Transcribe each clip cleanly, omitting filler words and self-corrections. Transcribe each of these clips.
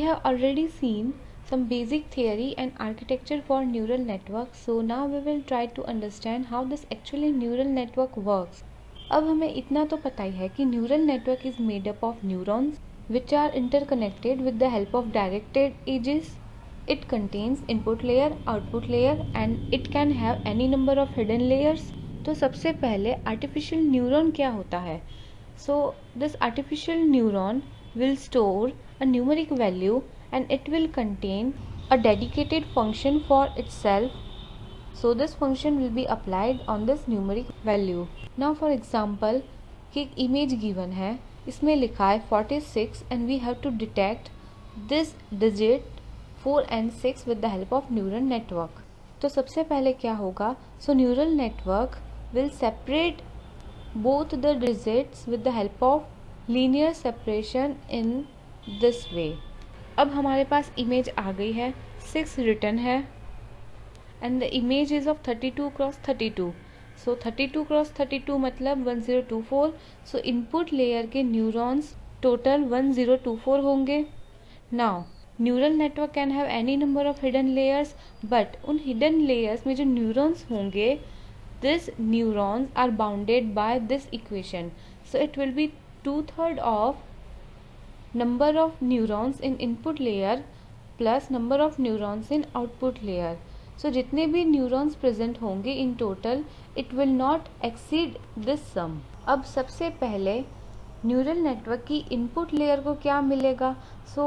have already seen some basic theory and architecture for neural network. So now we will try to understand how this actually neural network works. अब हमें इतना तो पता ही है कि neural network is made up of neurons which are interconnected with the help of directed edges. It contains input layer, output layer and it can have any number of hidden layers. तो सबसे पहले artificial neuron क्या होता है? So this artificial neuron will store a numeric value and it will contain a dedicated function for itself. So this function will be applied on this numeric value. Now for example कि एक image given है, इसमें लिखा है 46 and we have to detect this digit 4 and 6 with the help of neural network. तो सबसे पहले क्या होगा? So neural network will separate both the digits with the help of linear separation in this way. अब हमारे पास image आ गई है, 6 return है and the image is of 32 cross 32. So 32 cross 32 मतलब 1024. So input layer के neurons total 1024 होंगे. Now neural network can have any number of hidden layers, but उन hidden layers में जो neurons होंगे, these neurons are bounded by this equation. So it will be 2/3 of number of neurons in input layer plus number of neurons in output layer. So जितने भी neurons present होंगे in total, it will not exceed this sum. अब सबसे पहले neural network की input layer को क्या मिलेगा? सो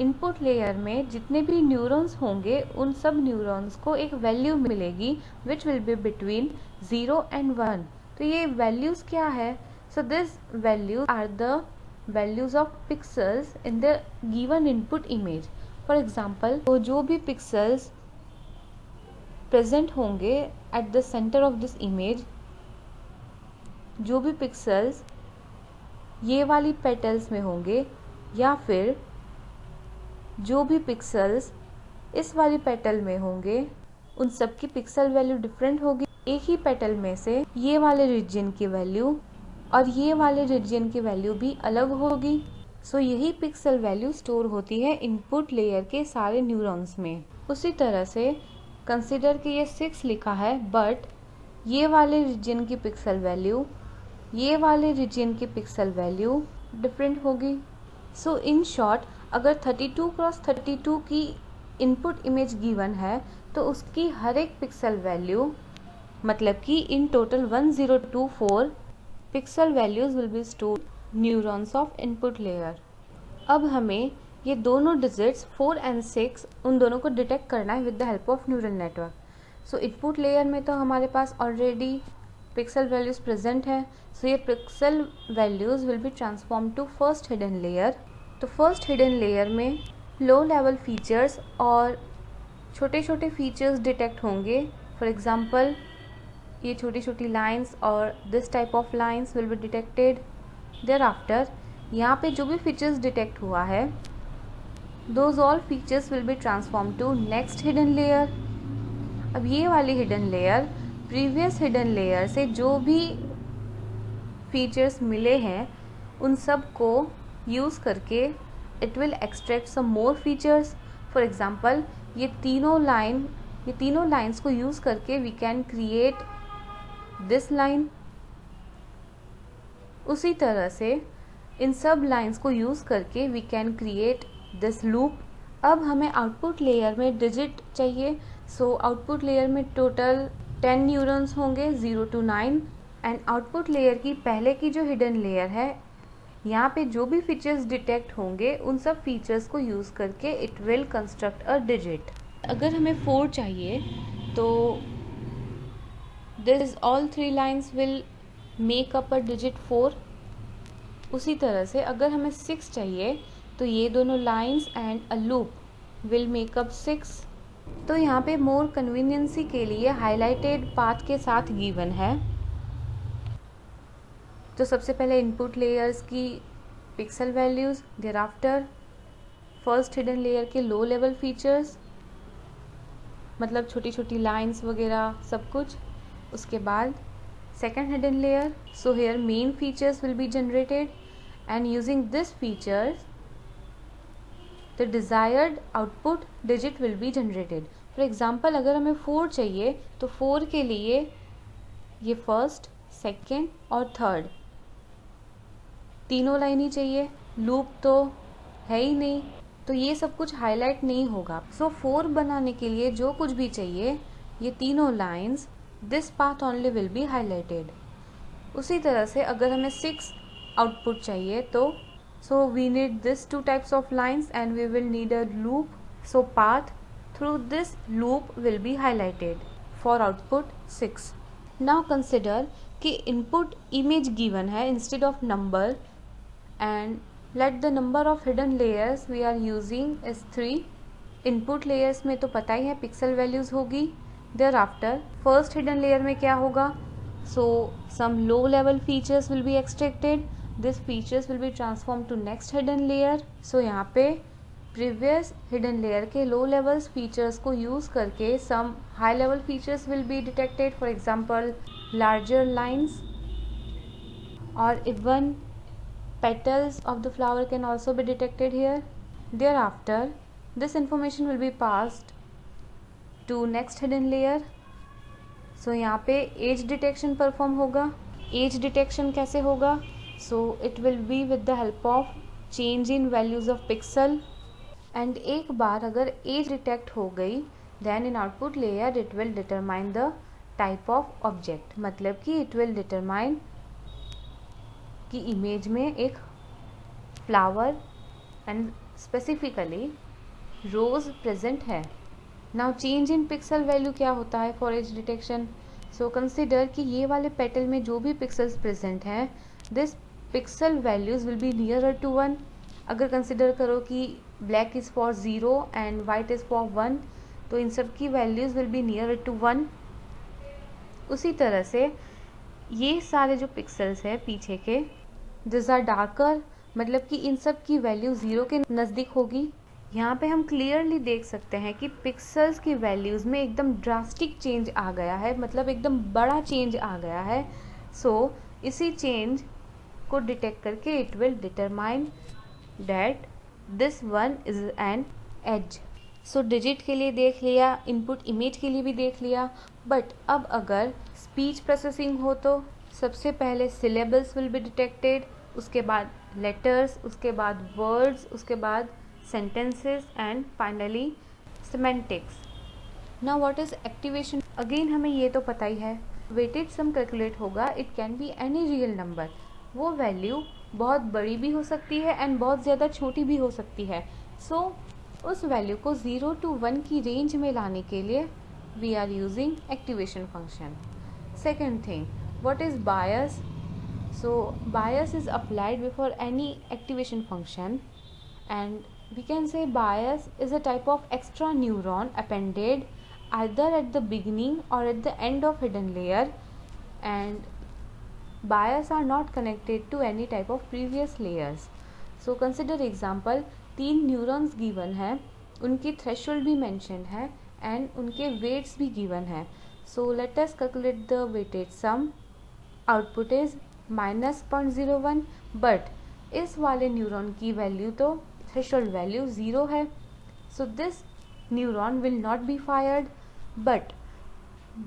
इनपुट लेयर में जितने भी न्यूरॉन्स होंगे उन सब न्यूरॉन्स को एक वैल्यू मिलेगी which will be between 0 and 1. तो ये वैल्यूज क्या है? So this values are the values of pixels in the given input image. For example तो जो भी पिक्सल्स प्रेजेंट होंगे at the centre of this image, जो भी पिक्सल्स ये वाली पेटल्स में होंगे या फिर जो भी पिक्सल्स इस वाली पेटल में होंगे, उन सब की पिक्सल वैल्यू डिफरेंट होगी. एक ही पेटल में से ये वाले रीजन की वैल्यू और ये वाले रीजन की वैल्यू भी अलग होगी. सो यही पिक्सल वैल्यू स्टोर होती है इनपुट लेयर के सारे न्यूरॉन्स में. उसी तरह से कंसिडर कि ये 6 लिखा है, बट ये वाले रीजन की पिक्सल वैल्यू, ये वाले रीजन की पिक्सल वैल्यू डिफरेंट होगी. सो इन शॉर्ट, अगर 32 क्रॉस 32 की इनपुट इमेज गिवन है तो उसकी हर एक पिक्सल वैल्यू, मतलब कि in total 1024 pixel values will be stored neurons of input layer. अब हमें ये दोनों डिजिट्स 4 and 6 उन दोनों को डिटेक्ट करना है with the help of neural network. So input layer में तो हमारे पास ऑलरेडी पिक्सल वैल्यूज प्रेजेंट है. सो ये pixel values will be transform to first hidden layer. तो फर्स्ट हिडन लेयर में लो लेवल फीचर्स और छोटे छोटे फीचर्स डिटेक्ट होंगे. फॉर एग्जांपल ये छोटी छोटी लाइंस और this type of lines will be detected. Thereafter यहाँ पे जो भी फीचर्स डिटेक्ट हुआ है, those all features will be transform to next hidden layer. अब ये वाली hidden layer previous hidden layer से जो भी फीचर्स मिले हैं उन सब को यूज़ करके it will extract some more features. For example ये तीनों लाइंस को यूज़ करके we can create this line. उसी तरह से इन सब लाइंस को यूज़ करके we can create this loop. अब हमें आउटपुट लेयर में डिजिट चाहिए. सो आउटपुट लेयर में टोटल 10 न्यूरॉन्स होंगे 0 to 9. एंड आउटपुट लेयर की पहले की जो हिडन लेयर है, यहाँ पे जो भी फीचर्स डिटेक्ट होंगे उन सब फीचर्स को यूज़ करके it will construct a digit. अगर हमें 4 चाहिए तो this all 3 lines will make up a digit 4. उसी तरह से अगर हमें 6 चाहिए तो ये दोनों lines and a loop will make up 6. तो यहाँ पे मोर कन्वीनियंसी के लिए हाईलाइटेड पाथ के साथ गिवन है. तो सबसे पहले इनपुट लेयर्स की pixel values, thereafter first hidden layer के लो लेवल फीचर्स, मतलब छोटी छोटी लाइंस वगैरह सब कुछ. उसके बाद second hidden layer. So here main features will be generated and using this features the desired output digit will be generated. For example, अगर हमें 4 चाहिए तो 4 के लिए ये फर्स्ट, सेकेंड और थर्ड तीनों लाइन ही चाहिए, लूप तो है ही नहीं, तो ये सब कुछ हाईलाइट नहीं होगा. सो 4 बनाने के लिए जो कुछ भी चाहिए, ये तीनों lines, this path only will be highlighted. उसी तरह से अगर हमें 6 आउटपुट चाहिए तो so we need this 2 types of lines and we will need a loop, so path through this loop will be highlighted for output 6. Now consider कि input image given है instead of number and let the number of hidden layers we are using is 3. input layers में तो पता ही है pixel values होगी. thereafter first hidden layer में क्या होगा, so some low level features will be extracted. This features will be transformed to next hidden layer. So यहाँ पे previous hidden layer के low levels features को use करके some high level features will be detected. For example, larger lines or even petals of the flower can also be detected here. Thereafter, this information will be passed to next hidden layer. So यहाँ पे edge detection perform होगा. Edge detection कैसे होगा? So it will be with the help of change in values of pixel. and एक बार अगर edge detect हो गई then in output layer it will determine the type of object. मतलब कि it will determine कि image में एक flower and specifically rose present है. Now change in pixel value क्या होता है for edge detection? So consider कि ये वाले petal में जो भी pixels present हैं, this pixel values will be nearer to 1. अगर कंसिडर करो कि black is for 0 and white is for 1, तो इन सब की values will be nearer to 1. उसी तरह से ये सारे जो pixels है पीछे के, these are darker, मतलब कि इन सब की वैल्यू 0 के नज़दीक होगी. यहाँ पे हम क्लियरली देख सकते हैं कि पिक्सल्स की वैल्यूज़ में एकदम ड्रास्टिक चेंज आ गया है, मतलब एकदम बड़ा चेंज आ गया है. सो इसी चेंज को डिटेक्ट करके it will determine that this one is an edge. So digit के लिए देख लिया, इनपुट इमेज के लिए भी देख लिया. बट अब अगर स्पीच प्रोसेसिंग हो तो सबसे पहले सिलेबल्स विल बी डिटेक्टेड, उसके बाद लेटर्स, उसके बाद वर्ड्स, उसके बाद sentences and finally semantics. Now what is activation? Again हमें ये तो पता ही है, weighted sum calculate होगा, it can be any real number. वो वैल्यू बहुत बड़ी भी हो सकती है एंड बहुत ज़्यादा छोटी भी हो सकती है. सो उस वैल्यू को 0 to 1 की रेंज में लाने के लिए we are using activation function. Second thing, what is bias? So bias is applied before any activation function and we can say bias is a type of extra neuron appended either at the beginning or at the end of hidden layer, and bias are not connected to any type of previous layers. So consider example, 3 neurons given है, उनकी threshold भी mentioned है and उनके weights भी given है. So let us calculate the weighted sum. Output is -0.01, but इस वाले neuron की वैल्यू तो थ्रेशोल्ड वैल्यू 0 है. So this neuron will not be fired, but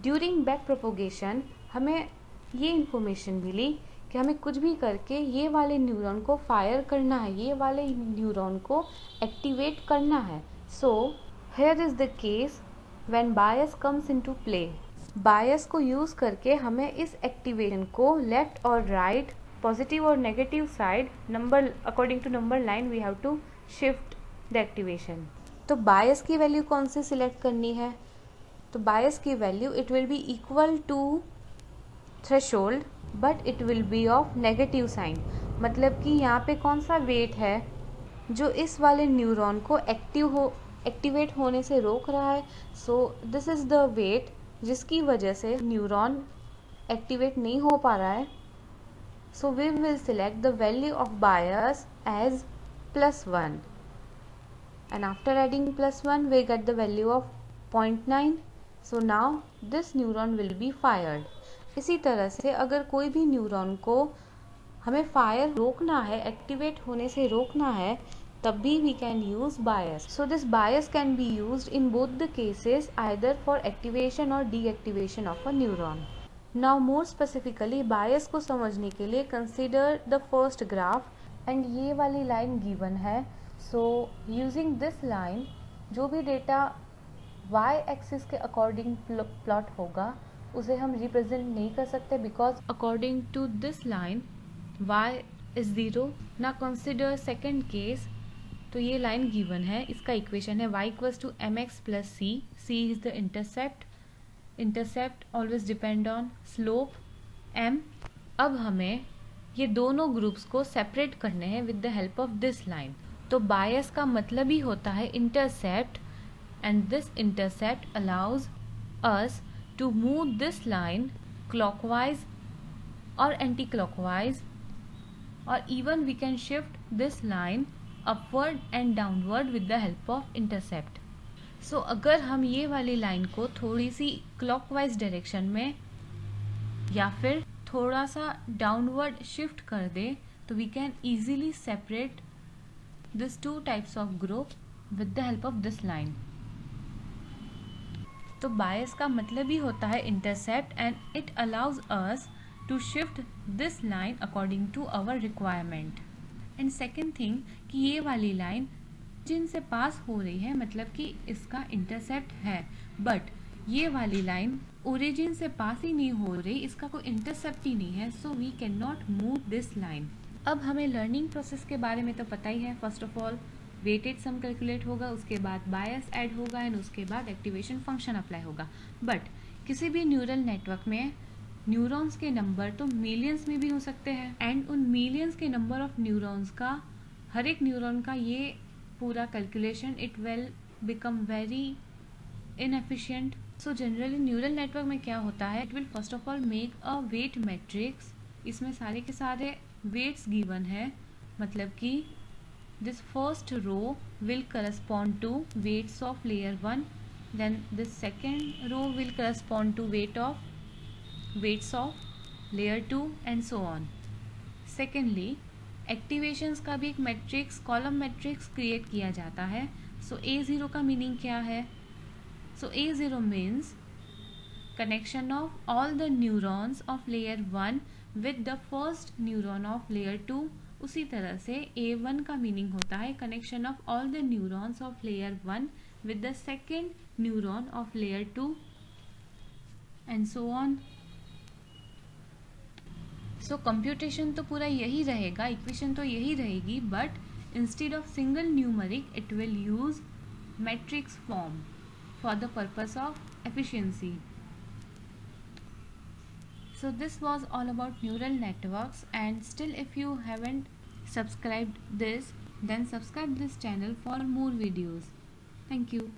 during back propagation हमें ये इंफॉर्मेशन मिली कि हमें कुछ भी करके ये वाले न्यूरॉन को फायर करना है, ये वाले न्यूरॉन को एक्टिवेट करना है. So here is the case when bias comes into play. Bias को यूज़ करके हमें इस एक्टिवेशन को लेफ्ट और राइट, पॉजिटिव और negative side, number according to number line we have to shift the activation. तो बायस की वैल्यू कौन सी सिलेक्ट करनी है? तो बायस की value it will be equal to threshold but it will be of negative sign. मतलब कि यहाँ पे कौन सा वेट है जो इस वाले न्यूरॉन को एक्टिवेट होने से रोक रहा है. So this is the weight जिसकी वजह से न्यूरॉन एक्टिवेट नहीं हो पा रहा है. So we will select the value of bias as +1, and after adding +1 we get the value of 0.9. So now this neuron will be fired. इसी तरह से अगर कोई भी न्यूरॉन को हमें फायर रोकना है, एक्टिवेट होने से रोकना है, तब भी we can use bias. So this bias can be used in both the cases, either for activation or deactivation of a neuron. Now more specifically bias को समझने के लिए consider the first graph and ये वाली line given है. So using this line जो भी data y axis के अकॉर्डिंग प्लॉट होगा उसे हम रिप्रेजेंट नहीं कर सकते because according to this line y is 0. ना कंसिडर सेकेंड केस. तो ये लाइन गिवन है, इसका इक्वेशन है y equals to m x plus c. C is the intercept always depend on slope m. अब हमें ये दोनों ग्रुप्स को सेपरेट करने हैं with the help of this line. तो बायस का मतलब ही होता है intercept, and this intercept allows us to move this line clockwise or anti-clockwise, or even we can shift this line upward and downward with the help of intercept. So अगर हम ये वाली लाइन को थोड़ी सी clockwise डायरेक्शन में या फिर थोड़ा सा डाउनवर्ड शिफ्ट कर दे तो we can easily separate these two types of group with the help of this line. तो बायस का मतलब ही होता है intercept and it allows us to shift this line according to our requirement. And second thing कि ये वाली line जिनसे पास हो रही है मतलब कि इसका इंटरसेप्ट है, बट ये वाली लाइन ओरिजिन से पास ही नहीं हो रही, इसका कोई इंटरसेप्ट ही नहीं है, so we can not move this line. अब हमें लर्निंग प्रोसेस के बारे में तो पता ही है. First of all weighted sum calculate होगा, उसके बाद बायस ऐड होगा एंड उसके बाद एक्टिवेशन फंक्शन अप्लाई होगा. बट किसी भी न्यूरल नेटवर्क में न्यूरॉन्स के नंबर तो मिलियंस में भी हो सकते हैं एंड उन मिलियंस के नंबर ऑफ न्यूरॉन्स का हर एक न्यूरॉन का ये पूरा calculation it will become very inefficient. So generally neural network में क्या होता है, it will first of all make a weight matrix. इसमें सारे के सारे वेट्स गिवन है, मतलब कि this first row will correspond to weights of layer 1, then this second row will correspond to weights of layer 2 and so on. Secondly, एक्टिवेशंस का भी एक मैट्रिक्स कॉलम मैट्रिक्स क्रिएट किया जाता है. सो A0 का मीनिंग क्या है? सो A0 means connection of all the neurons of layer 1 with the first neuron of layer 2. उसी तरह से A1 का मीनिंग होता है connection of all the neurons of layer 1 with the second neuron of layer 2 and so on. So computation तो पूरा यही रहेगा, इक्वेशन तो यही रहेगी, but instead of single numeric it will use matrix form for the purpose of efficiency. So this was all about neural networks, and still if you haven't subscribed this, then subscribe this channel for more videos. Thank you.